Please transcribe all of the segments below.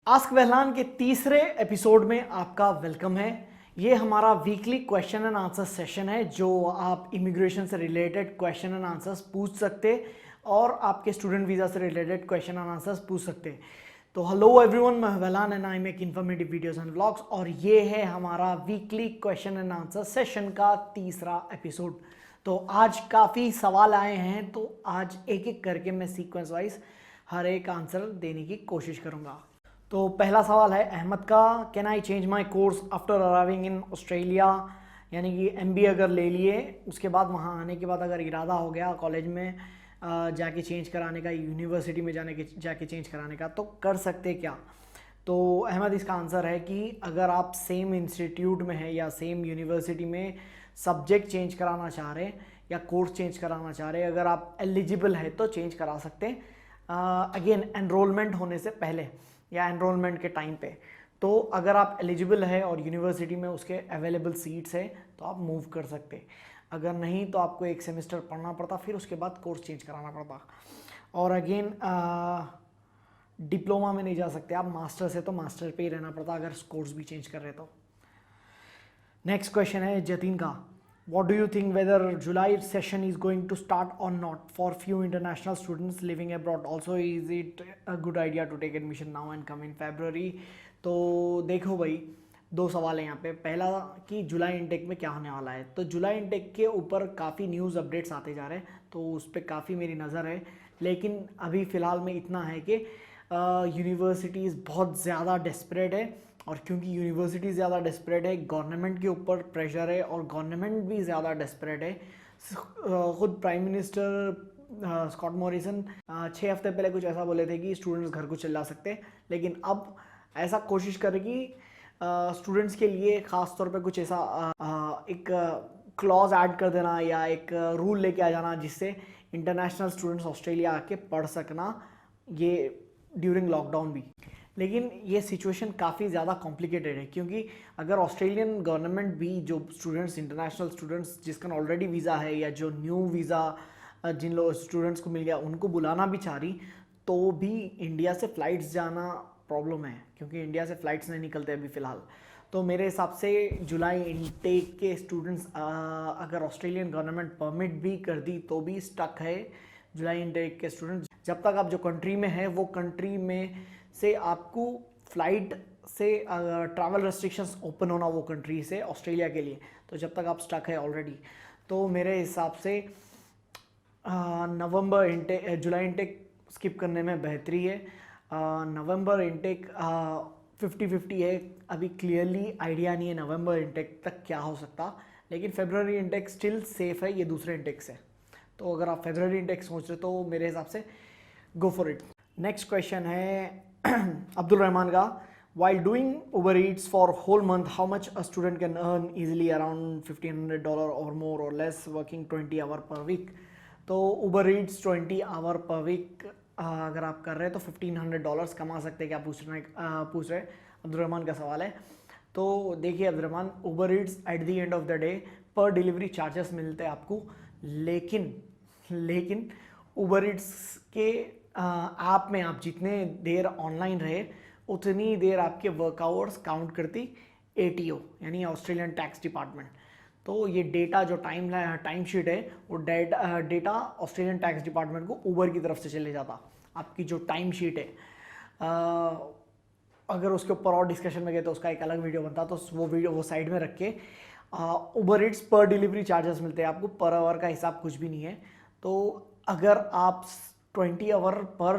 Ask वहलान के तीसरे episode में आपका वेलकम है। ये हमारा weekly question and answer session है जो आप इमिग्रेशन से रिलेटेड क्वेश्चन एंड आंसर्स पूछ सकते और आपके स्टूडेंट वीज़ा से रिलेटेड क्वेश्चन एंड आंसर्स पूछ सकते। तो हेलो एवरीवन, मैं वहलान and I make informative videos and vlogs और ये है हमारा weekly question and answer session का तीसरा एपिसोड। तो आज काफ़ी सवाल आए हैं, तो आज एक एक करके मैं सीक्वेंस वाइज हर एक आंसर देने की कोशिश करूँगा। तो पहला सवाल है अहमद का, can I change my course after arriving in Australia. यानी कि MBA अगर ले लिए, उसके बाद वहाँ आने के बाद अगर इरादा हो गया कॉलेज में जाके चेंज कराने का, यूनिवर्सिटी में जाके चेंज कराने का, तो कर सकते क्या। तो अहमद, इसका आंसर है कि अगर आप सेम इंस्टीट्यूट में हैं या सेम यूनिवर्सिटी में सब्जेक्ट चेंज कराना चाह रहे हैं या कोर्स चेंज कराना चाह रहे हैं, अगर आप एलिजिबल है तो चेंज करा सकते हैं। अगेन एनरोलमेंट होने से पहले या एनरोलमेंट के टाइम पे। तो अगर आप एलिजिबल है और यूनिवर्सिटी में उसके अवेलेबल सीट्स है तो आप मूव कर सकते। अगर नहीं तो आपको एक सेमेस्टर पढ़ना पड़ता, फिर उसके बाद कोर्स चेंज कराना पड़ता। और अगेन डिप्लोमा में नहीं जा सकते आप, मास्टर से तो मास्टर पे ही रहना पड़ता अगर कोर्स भी चेंज कर रहे तो। नेक्स्ट क्वेश्चन है जतिन का, what do you think whether July session is going to start or not for few international students living abroad, also is it a good idea to take admission now and come in February। तो देखो भाई, दो सवाल है यहाँ पे। पहला कि जुलाई इनटेक में क्या होने वाला है। तो जुलाई इनटेक के ऊपर काफ़ी न्यूज़ अपडेट्स आते जा रहे हैं, तो उस पर काफ़ी मेरी नज़र है। लेकिन अभी फ़िलहाल में इतना है कि यूनिवर्सिटीज़ बहुत ज़्यादा डेस्परेट है, और क्योंकि यूनिवर्सिटी ज़्यादा डेस्परेट है, गवर्नमेंट के ऊपर प्रेशर है और गवर्नमेंट भी ज़्यादा डेस्परेट है। खुद प्राइम मिनिस्टर स्कॉट मॉरिसन 6 हफ्ते पहले कुछ ऐसा बोले थे कि स्टूडेंट्स घर को चले जा सकते, लेकिन अब ऐसा कोशिश करे कि स्टूडेंट्स के लिए ख़ास तौर पे कुछ ऐसा एक क्लॉज ऐड कर देना या एक रूल लेके आ जाना जिससे इंटरनेशनल स्टूडेंट्स ऑस्ट्रेलिया आके पढ़ सकना, ये ड्यूरिंग लॉकडाउन भी। लेकिन ये सिचुएशन काफ़ी ज़्यादा कॉम्प्लिकेटेड है, क्योंकि अगर ऑस्ट्रेलियन गवर्नमेंट भी जो स्टूडेंट्स, इंटरनेशनल स्टूडेंट्स जिसका ऑलरेडी वीज़ा है या जो न्यू वीज़ा जिन लोग स्टूडेंट्स को मिल गया, उनको बुलाना भी चाह रही, तो भी इंडिया से फ़्लाइट्स जाना प्रॉब्लम है, क्योंकि इंडिया से फ़्लाइट्स नहीं निकलते अभी फ़िलहाल। तो मेरे हिसाब से जुलाई इनटेक के स्टूडेंट्स अगर ऑस्ट्रेलियन गवर्नमेंट परमिट भी कर दी तो भी स्टक है जुलाई इनटेक के स्टूडेंट्स। जब तक आप जो कंट्री में है वो कंट्री में से आपको फ्लाइट से ट्रैवल रेस्ट्रिक्शंस ओपन होना वो कंट्री से ऑस्ट्रेलिया के लिए, तो जब तक आप स्टक है ऑलरेडी, तो मेरे हिसाब से नवंबर इनटेक, जुलाई इनटेक स्किप करने में बेहतरी है। नवंबर इनटेक 50-50 है, अभी क्लियरली आइडिया नहीं है नवंबर इनटेक तक क्या हो सकता, लेकिन फरवरी इनटेक स्टिल सेफ है ये दूसरे इनटेक से। तो अगर आप फरवरी इनटेक सोच रहे तो मेरे हिसाब से go for it. Next question है अब्दुल रहमान का, while doing Uber Eats for whole month, how much a student can earn easily, around $1,500 or more or less, working 20 hour per week। तो Uber Eats 20 hour per week अगर आप कर रहे हैं तो $1,500 कमा सकते हैं। क्या पूछ रहे अब्दुल रहमान का सवाल है। तो देखिए Abdul Rahman, Uber Eats at the end of the day पर डिलीवरी चार्जेस मिलते हैं आपको, लेकिन Uber Eats के ऐप में आप जितने देर ऑनलाइन रहे उतनी देर आपके वर्क आवर्स काउंट करती ATO यानी ऑस्ट्रेलियन टैक्स डिपार्टमेंट। तो ये डेटा जो टाइम शीट है वो डेटा ऑस्ट्रेलियन टैक्स डिपार्टमेंट को ऊबर की तरफ से चले जाता। आपकी जो टाइम शीट है, अगर उसके ऊपर और डिस्कशन में गए तो उसका एक अलग वीडियो बनता, तो वो वीडियो वो साइड में रख के Uber Eats पर डिलीवरी चार्जेस मिलते हैं आपको, पर आवर का हिसाब कुछ भी नहीं है। तो अगर आप 20 आवर पर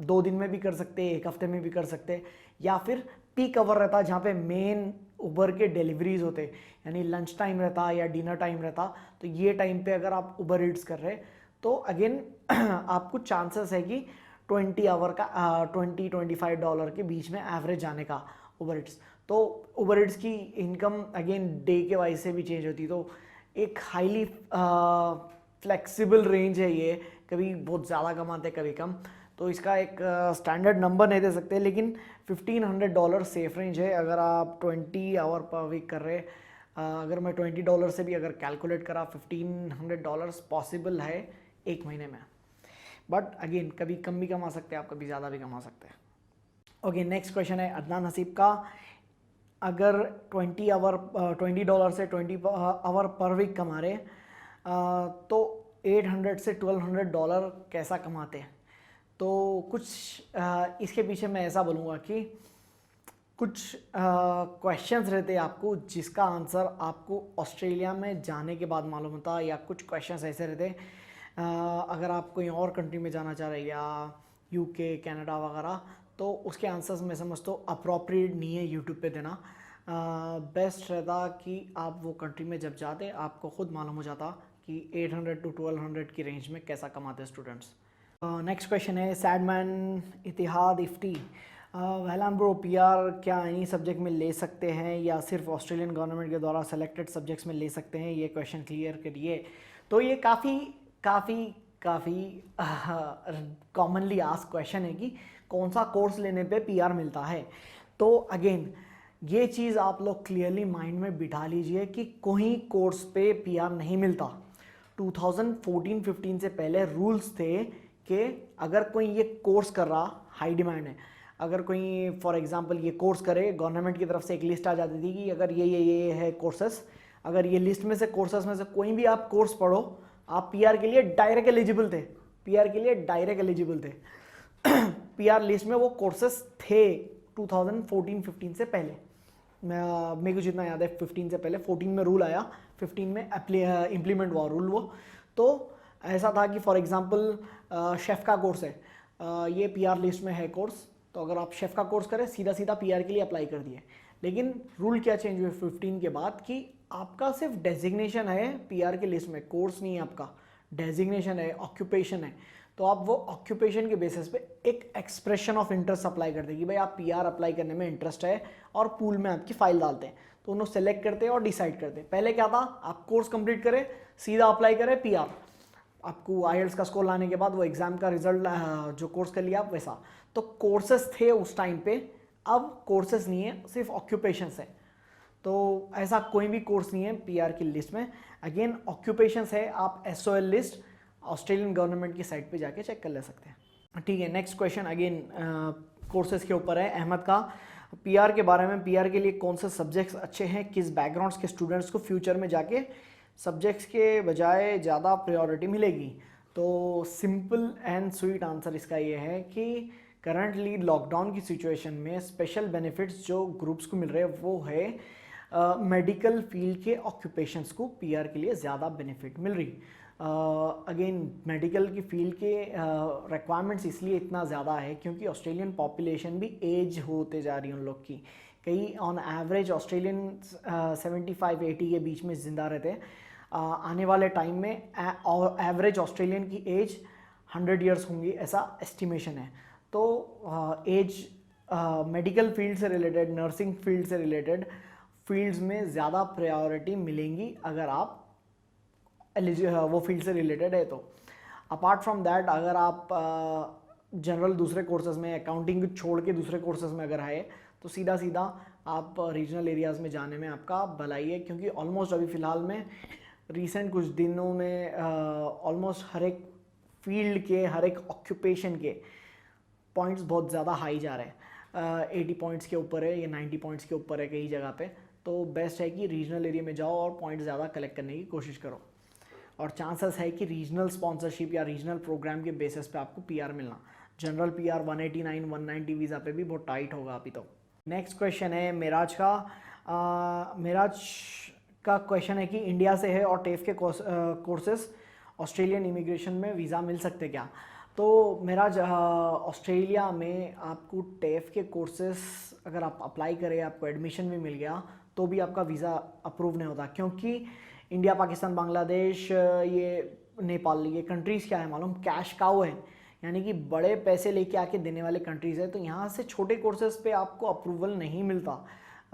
2 दिन में भी कर सकते, 1 हफ्ते में भी कर सकते, या फिर पीक आवर रहता जहाँ पे मेन उबर के डिलीवरीज होते, यानी लंच टाइम रहता या डिनर टाइम रहता, तो ये टाइम पे अगर आप Uber Eats कर रहे तो अगेन आपको चांसेस है कि 20 आवर का $20-25 के बीच में एवरेज जाने का Uber Eats। तो Uber Eats की इनकम अगेन डे के वाइज से भी चेंज होती, तो एक हाईली फ्लेक्सिबल रेंज है ये, कभी बहुत ज़्यादा कमाते कभी कम, तो इसका एक स्टैंडर्ड नंबर नहीं दे सकते, लेकिन $1,500 सेफ रेंज है अगर आप 20 आवर पर वीक कर रहे। अगर मैं $20 से भी अगर कैलकुलेट करा, $1,500 पॉसिबल है एक महीने में, बट अगेन कभी कम भी कमा सकते हैं आप, कभी ज़्यादा भी कमा सकते हैं। ओके, नेक्स्ट क्वेश्चन है अदनान हसीब का। अगर $20 से 20 आवर पर वीक कमा रहे तो 800 से $1200 कैसा कमाते हैं? तो कुछ इसके पीछे मैं ऐसा बोलूँगा कि कुछ क्वेश्चंस रहते हैं आपको जिसका आंसर आपको ऑस्ट्रेलिया में जाने के बाद मालूम होता है, या कुछ क्वेश्चंस ऐसे रहते हैं अगर आप कोई और कंट्री में जाना चाह रहे हैं या यूके कनाडा वगैरह, तो उसके आंसर्स मैं समझता हूँ अप्रोप्रिएट नहीं है यूट्यूब पे देना। बेस्ट रहता कि आप वो कंट्री में जब जाते आपको खुद मालूम हो जाता कि 800 to 1200 की रेंज में कैसा कमाते स्टूडेंट्स। नेक्स्ट क्वेश्चन है सैडमैन इतिहाद इफ्ती। वहलान ब्रो, पीआर क्या इन्हीं सब्जेक्ट में ले सकते हैं या सिर्फ ऑस्ट्रेलियन गवर्नमेंट के द्वारा सेलेक्टेड सब्जेक्ट्स में ले सकते हैं? ये क्वेश्चन क्लियर करिए। तो ये काफ़ी कॉमनली आस्क क्वेश्चन है कि कौन सा कोर्स लेने पे पीआर मिलता है। तो अगेन ये चीज़ आप लोग क्लियरली माइंड में बिठा लीजिए कि कोई कोर्स पे पीआर नहीं मिलता। 2014-15 से पहले रूल्स थे कि अगर कोई ये कोर्स कर रहा, हाई डिमांड है, अगर कोई फॉर एग्जांपल ये कोर्स करे, गवर्नमेंट की तरफ से एक लिस्ट आ जाती थी कि अगर ये है कोर्सेस, अगर ये लिस्ट में से कोर्सेस में से कोई भी आप कोर्स पढ़ो, आप पीआर के लिए डायरेक्ट एलिजिबल थे। पीआर के लिए डायरेक्ट एलिजिबल थे। पीआर लिस्ट में वो कोर्सेस थे 2014-15 से पहले। मेरे को जितना याद है 15 से पहले, 14 में रूल आया, 15 में इम्प्लीमेंट हुआ रूल वो। तो ऐसा था कि फॉर एग्जांपल शेफ़ का कोर्स है, ये पीआर लिस्ट में है कोर्स, तो अगर आप शेफ़ का कोर्स करें सीधा सीधा पीआर के लिए अप्लाई कर दिए। लेकिन रूल क्या चेंज हुए 15 के बाद कि आपका सिर्फ डेजिग्नेशन है पीआर के लिस्ट में, कोर्स नहीं है आपका, डेजिग्नेशन है, ऑक्यूपेशन है। तो आप वो ऑक्यूपेशन के बेसिस पे एक एक्सप्रेशन ऑफ इंटरेस्ट अप्लाई कर देगी, भाई आप पीआर अप्लाई करने में इंटरेस्ट है, और पूल में आपकी फाइल डालते हैं, तो उन्होंने सेलेक्ट करते हैं और डिसाइड करते हैं। पहले क्या था, आप कोर्स कंप्लीट करें सीधा अप्लाई करें पीआर, आपको आईएलटीएस का स्कोर लाने के बाद वो एग्जाम का रिजल्ट जो कोर्स कर लिया आप वैसा। तो कोर्सेस थे उस टाइम पे, अब कोर्सेस नहीं है, सिर्फ ऑक्यूपेशंस है। तो ऐसा कोई भी कोर्स नहीं है पीआर की लिस्ट में। अगेन ऑक्यूपेशंस है, आप एसओएल लिस्ट ऑस्ट्रेलियन गवर्नमेंट की साइट पे जाके चेक कर ले सकते हैं। ठीक है, नेक्स्ट क्वेश्चन अगेन कोर्सेज के ऊपर है अहमद का। पीआर के बारे में, पीआर के लिए कौन से सब्जेक्ट्स अच्छे हैं, किस बैकग्राउंड्स के स्टूडेंट्स को फ्यूचर में जाके सब्जेक्ट्स के बजाय ज़्यादा प्रायोरिटी मिलेगी? तो सिंपल एंड स्वीट आंसर इसका ये है कि करंटली लॉकडाउन की सिचुएशन में स्पेशल बेनिफिट्स जो ग्रुप्स को मिल रहे हैं वो है मेडिकल फील्ड के ऑक्यूपेशंस को पीआर के लिए ज़्यादा बेनिफिट मिल रही। अगेन मेडिकल की फील्ड के रिक्वायरमेंट्स इसलिए इतना ज़्यादा है क्योंकि ऑस्ट्रेलियन पॉपुलेशन भी एज होते जा रही है उन लोग की। कई ऑन एवरेज ऑस्ट्रेलियन 75-80 के बीच में ज़िंदा रहते हैं। आने वाले टाइम में एवरेज ऑस्ट्रेलियन की एज 100 ईयर्स होंगी, ऐसा एस्टिमेशन है। तो एज मेडिकल फील्ड से रिलेटेड, नर्सिंग फील्ड से रिलेटेड फील्ड्स में ज़्यादा प्रायोरिटी मिलेंगी अगर आप वो फील्ड से रिलेटेड है। तो अपार्ट फ्रॉम दैट अगर आप जनरल दूसरे कोर्सेज में, अकाउंटिंग छोड़ के दूसरे कोर्सेज में अगर आए तो सीधा सीधा आप रीजनल एरियाज़ में जाने में आपका भलाई है, क्योंकि ऑलमोस्ट अभी फ़िलहाल में रिसेंट कुछ दिनों में ऑलमोस्ट हर एक फील्ड के, हर एक ऑक्यूपेशन के पॉइंट्स बहुत ज़्यादा हाई जा रहे हैं। 80 पॉइंट्स के ऊपर है या 90 पॉइंट्स के ऊपर है कई जगह पे। तो बेस्ट है कि रीजनल एरिया में जाओ और पॉइंट ज़्यादा कलेक्ट करने की कोशिश करो, और चांसेस है कि रीजनल स्पॉन्सरशिप या रीजनल प्रोग्राम के बेसिस पे आपको पीआर मिलना। जनरल पीआर 189, 190 वीज़ा पे भी बहुत टाइट होगा अभी तो। नेक्स्ट क्वेश्चन है मेराज का। मेराज का क्वेश्चन है कि इंडिया से है और टेफ के कोर्सेज ऑस्ट्रेलियन इमिग्रेशन में वीज़ा मिल सकते क्या? तो मेराज ऑस्ट्रेलिया में आपको टेफ के कोर्सेज अगर आप अप्लाई करें, आपको एडमिशन भी मिल गया तो भी आपका वीज़ा अप्रूव नहीं होता, क्योंकि इंडिया, पाकिस्तान, बांग्लादेश, ये नेपाल, ये कंट्रीज़ क्या है मालूम, कैश काउ है, यानी कि बड़े पैसे लेके आके देने वाले कंट्रीज़ है। तो यहाँ से छोटे कोर्सेज पे आपको अप्रूवल नहीं मिलता।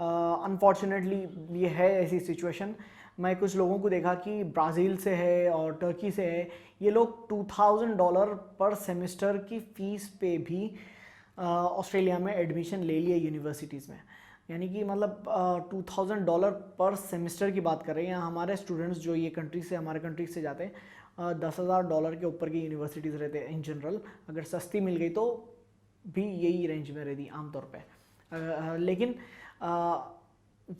अनफॉर्चुनेटली ये है ऐसी सिचुएशन। मैं कुछ लोगों को देखा कि ब्राज़ील से है और टर्की से है, ये लोग $2000 पर सेमेस्टर की फ़ीस पे भी ऑस्ट्रेलिया में एडमिशन ले लिए यूनिवर्सिटीज़ में। यानी कि मतलब $2000 पर सेमेस्टर की बात कर रहे हैं। यहाँ हमारे स्टूडेंट्स जो ये कंट्री से, हमारे कंट्री से जाते हैं, $10,000 के ऊपर की यूनिवर्सिटीज़ रहते हैं इन जनरल। अगर सस्ती मिल गई तो भी यही रेंज में रहती आमतौर पे। लेकिन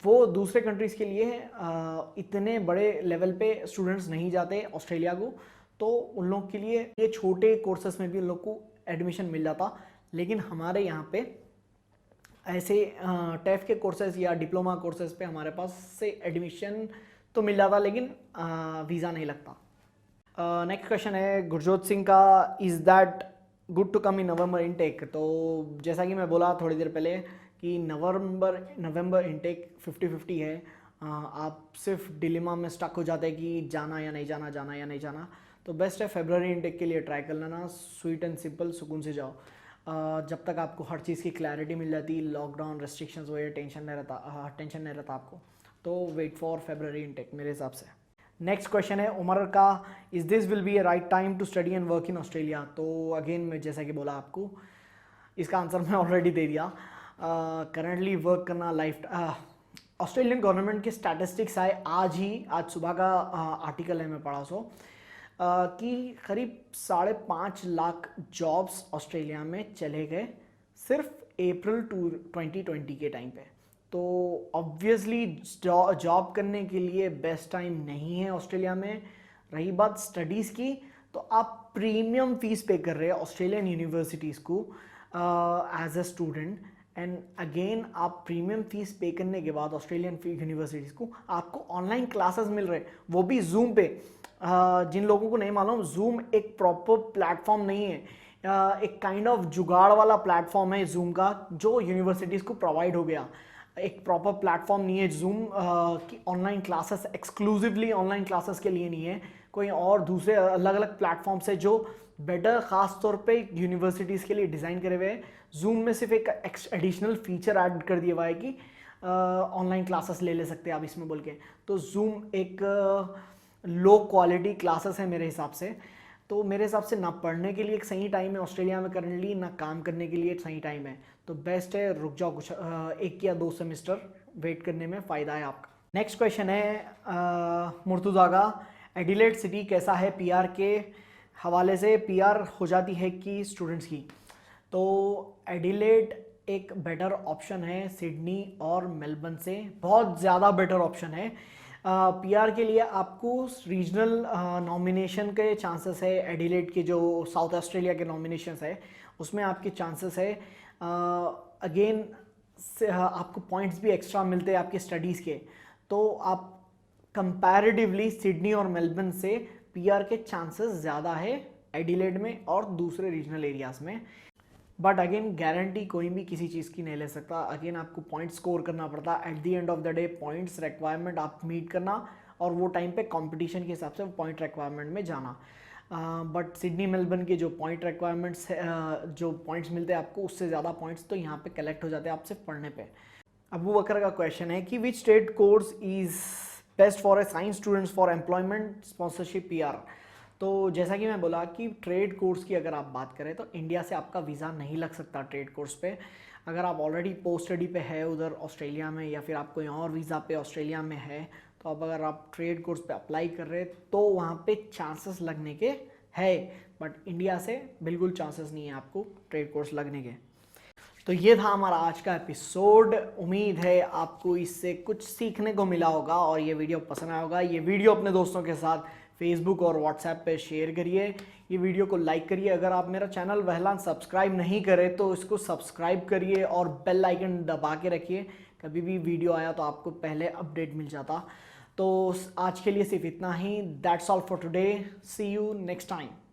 वो दूसरे कंट्रीज़ के लिए इतने बड़े लेवल पे स्टूडेंट्स नहीं जाते ऑस्ट्रेलिया को, तो उन लोग के लिए ये छोटे कोर्सेस में भी उन लोग को एडमिशन मिल जाता। लेकिन हमारे यहाँ पे ऐसे टेफ के कोर्सेज या डिप्लोमा कोर्सेज पे हमारे पास से एडमिशन तो मिल जाता, लेकिन वीज़ा नहीं लगता। नेक्स्ट क्वेश्चन है गुरजोत सिंह का, is that good to come in November intake. तो जैसा कि मैं बोला थोड़ी देर पहले कि नवंबर इनटेक 50-50 है। आप सिर्फ डिलेमा में स्टक हो जाते हैं कि जाना या नहीं जाना, जाना या नहीं जाना। तो बेस्ट है फरवरी इनटेक के लिए ट्राई कर लेना, स्वीट एंड सिंपल, सुकून से जाओ। जब तक आपको हर चीज़ की क्लैरिटी मिल जाती, लॉकडाउन रेस्ट्रिक्शंस वगैरह टेंशन नहीं रहता आपको, तो वेट फॉर फरवरी इनटेक मेरे हिसाब से। नेक्स्ट क्वेश्चन है उमर का, is this will be a right time to study and work in Australia. तो अगेन मैं जैसा कि बोला आपको, इसका आंसर मैं ऑलरेडी दे दिया। करंटली वर्क करना लाइफ ऑस्ट्रेलियन गवर्नमेंट के स्टैटिस्टिक्स आए आज सुबह का आर्टिकल है, मैं पढ़ा कि करीब 5.5 लाख जॉब्स ऑस्ट्रेलिया में चले गए सिर्फ अप्रैल 2020 के टाइम पे। तो ऑब्वियसली जॉब करने के लिए बेस्ट टाइम नहीं है ऑस्ट्रेलिया में। रही बात स्टडीज़ की, तो आप प्रीमियम फीस पे कर रहे हैं ऑस्ट्रेलियन यूनिवर्सिटीज़ को as a student, and again आप प्रीमियम फीस पे करने के बाद ऑस्ट्रेलियन यूनिवर्सिटीज़ को आपको ऑनलाइन क्लासेस मिल रहे, वो भी जूम पे। जिन लोगों को नहीं मालूम, जूम एक प्रॉपर प्लेटफॉर्म नहीं है, एक काइंड ऑफ जुगाड़ वाला प्लेटफॉर्म है जूम का, जो यूनिवर्सिटीज़ को प्रोवाइड हो गया। एक प्रॉपर प्लेटफॉर्म नहीं है जूम की online classes, exclusively online classes के लिए नहीं है, कोई और दूसरे अलग अलग प्लेटफॉर्म्स है जो बेटर ख़ास तौर पे यूनिवर्सिटीज़ के लिए डिज़ाइन करे हुए हैं। जूम में सिर्फ एक एडिशनल फीचर ऐड कर दिया हुआ है कि ऑनलाइन क्लासेस ले सकते हैं आप इसमें बोल के। तो जूम एक लो क्वालिटी क्लासेस है मेरे हिसाब से। तो मेरे हिसाब से ना पढ़ने के लिए एक सही टाइम है ऑस्ट्रेलिया में करंटली, ना काम करने के लिए एक सही टाइम है। तो बेस्ट है रुक जाओ, कुछ 1 या 2 सेमेस्टर वेट करने में फ़ायदा है आपका। नेक्स्ट क्वेश्चन है मुर्तुज़ा का, एडिलेड सिटी कैसा है पीआर के हवाले से, पीआर हो जाती है कि स्टूडेंट्स की। तो एडिलेड एक बेटर ऑप्शन है सिडनी और मेलबर्न से, बहुत ज़्यादा बेटर ऑप्शन है। पीआर के लिए आपको रीजनल नॉमिनेशन के चांसेस है, एडिलेड के जो साउथ ऑस्ट्रेलिया के नॉमिनेशंस है उसमें आपके चांसेस है। अगेन आपको पॉइंट्स भी एक्स्ट्रा मिलते हैं आपके स्टडीज़ के, तो आप कंपैरेटिवली सिडनी और मेलबर्न से पीआर के चांसेस ज़्यादा है एडिलेड में और दूसरे रीजनल एरियाज़ में। बट अगेन गारंटी कोई भी किसी चीज़ की नहीं ले सकता। अगेन आपको पॉइंट स्कोर करना पड़ता है at the end of the day, points requirement आप मीट करना, और वो टाइम पे कंपटीशन के हिसाब से पॉइंट रिक्वायरमेंट में जाना। बट सिडनी मेलबर्न के जो पॉइंट रिक्वायरमेंट्स जो पॉइंट्स मिलते हैं आपको, उससे ज़्यादा पॉइंट्स तो यहाँ पे कलेक्ट हो जाते हैं आपसे पढ़ने पे। अबू बकर का क्वेश्चन है कि which state course is best for a science students for employment sponsorship PR. तो जैसा कि मैं बोला कि ट्रेड कोर्स की अगर आप बात करें तो इंडिया से आपका वीज़ा नहीं लग सकता ट्रेड कोर्स पे। अगर आप ऑलरेडी पोस्ट स्टडी पे है उधर ऑस्ट्रेलिया में, या फिर आप कोई और वीज़ा पे ऑस्ट्रेलिया में है, तो अब अगर आप ट्रेड कोर्स पे अप्लाई कर रहे हैं तो वहाँ पे चांसेस लगने के है, बट इंडिया से बिल्कुल चांसेस नहीं है आपको ट्रेड कोर्स लगने के। तो ये था हमारा आज का एपिसोड। उम्मीद है आपको इससे कुछ सीखने को मिला होगा और ये वीडियो पसंद आया होगा। ये वीडियो अपने दोस्तों के साथ फेसबुक और व्हाट्सएप पे शेयर करिए, ये वीडियो को लाइक करिए। अगर आप मेरा चैनल वहलान सब्सक्राइब नहीं करें तो इसको सब्सक्राइब करिए और बेल आइकन दबा के रखिए, कभी भी वीडियो आया तो आपको पहले अपडेट मिल जाता। तो आज के लिए सिर्फ इतना ही। That's all for today, see you next time.